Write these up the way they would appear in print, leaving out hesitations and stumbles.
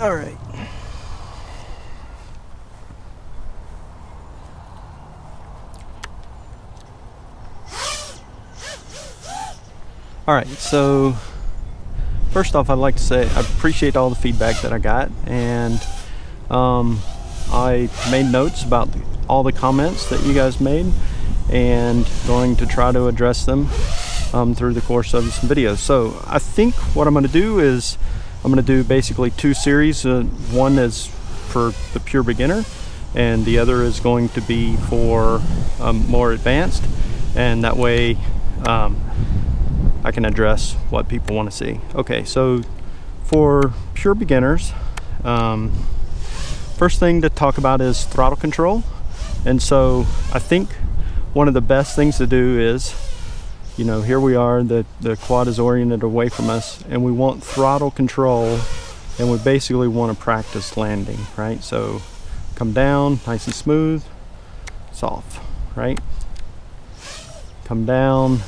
All right. All right, so first off, I'd like to say I appreciate all the feedback that I got, and I made notes about all the comments that you guys made, and going to try to address them through the course of some videos. So I think what I'm going to do is I'm going to do basically two series. One is for the pure beginner, and the other is going to be for more advanced, and that way I can address what people want to see. Okay, so for pure beginners, first thing to talk about is throttle control. And so I think one of the best things to do is, you know, here we are, the quad is oriented away from us, and we want throttle control, and we basically want to practice landing, right? So come down nice and smooth, soft, right? Come down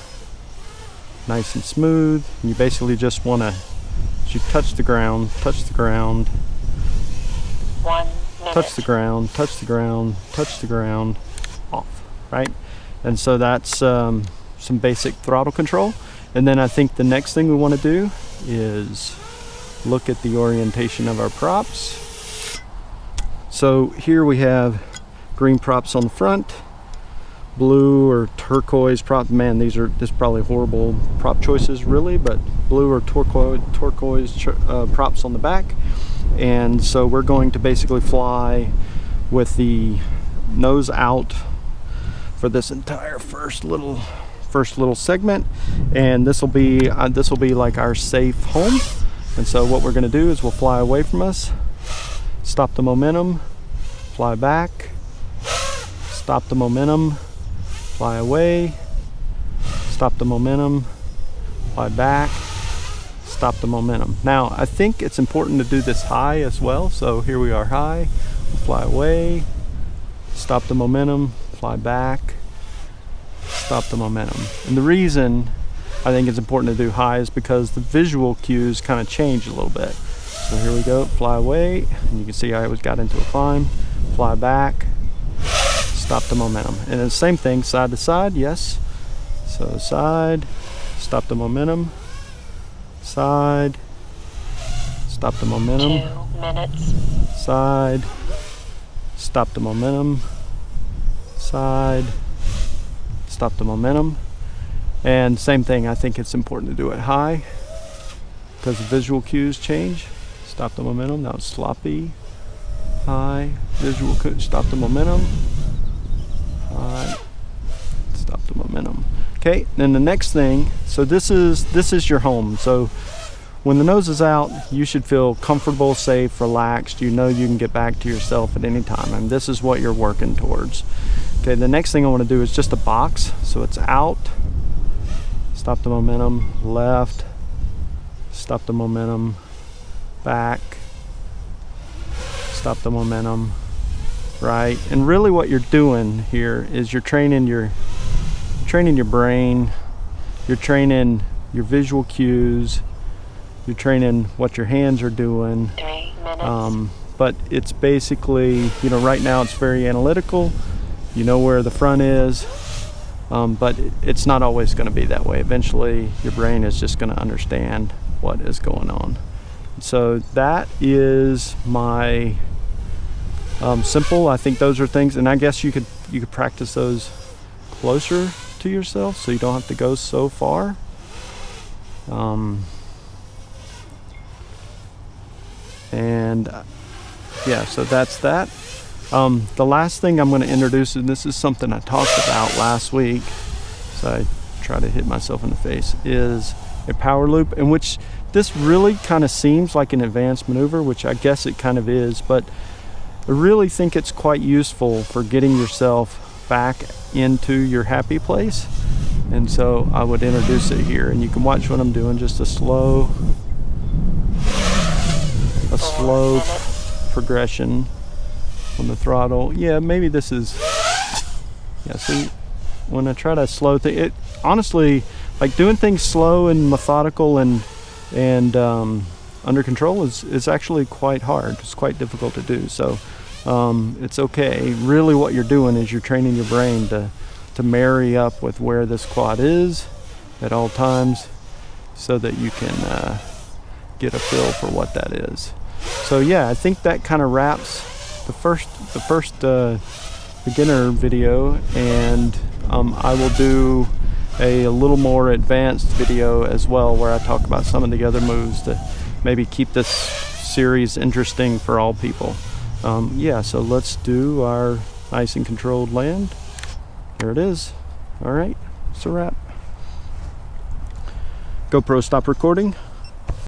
nice and smooth. And you basically just want to, as you touch the ground, touch the ground, 1 minute. touch the ground, touch the ground, touch the ground, off, right? And so that's some basic throttle control. And then I think the next thing we want to do is look at the orientation of our props. So here we have green props on the front, blue or turquoise prop. Man, this is probably horrible prop choices really, but blue or turquoise props on the back. And so we're going to basically fly with the nose out for this entire first little segment, and this will be like our safe home. And so what we're going to do is we'll fly away from us, stop the momentum, fly back, stop the momentum, fly away, stop the momentum, fly back, stop the momentum. Now I think it's important to do this high as well. So here we are high, we'll fly away, stop the momentum, fly back, stop the momentum. And the reason I think it's important to do high is because the visual cues kind of change a little bit. So here we go, fly away, and you can see I got into a climb, fly back, stop the momentum. And then same thing, side to side, yes. So side, stop the momentum, side, stop the momentum, 2 minutes. side, stop the momentum, side, stop the momentum. And same thing, I think it's important to do it high because the visual cues change. Stop the momentum, now it's sloppy, high, visual cues, stop the momentum, high, stop the momentum. Okay, then the next thing, so this is your home. So when the nose is out, you should feel comfortable, safe, relaxed. You know you can get back to yourself at any time, and this is what you're working towards. Okay, the next thing I want to do is just a box. So it's out, stop the momentum, left, stop the momentum, back, stop the momentum, right? And really what you're doing here is you're training your brain, you're training your visual cues, you're training what your hands are doing. 3 minutes. But it's basically, you know, right now it's very analytical. You know where the front is, but it's not always going to be that way. Eventually your brain is just going to understand what is going on. So that is my simple. I think those are things, and I guess you could practice those closer to yourself so you don't have to go so far. And yeah, so that's that. The last thing I'm going to introduce, and this is something I talked about last week, so I try to hit myself in the face, is a power loop, in which this really kind of seems like an advanced maneuver, which I guess it kind of is, but I really think it's quite useful for getting yourself back into your happy place. And so I would introduce it here, and you can watch what I'm doing, just a slow progression on the throttle. Yeah, maybe this is, yeah, see, when I try to slow it honestly, like doing things slow and methodical and under control is actually quite hard. It's quite difficult to do. So it's okay. Really what you're doing is you're training your brain to marry up with where this quad is at all times so that you can get a feel for what that is. So yeah, I think that kind of wraps the first beginner video, and I will do a little more advanced video as well where I talk about some of the other moves to maybe keep this series interesting for all people. Yeah, so let's do our nice and controlled land. Here it is. All right, it's a wrap. GoPro, stop recording.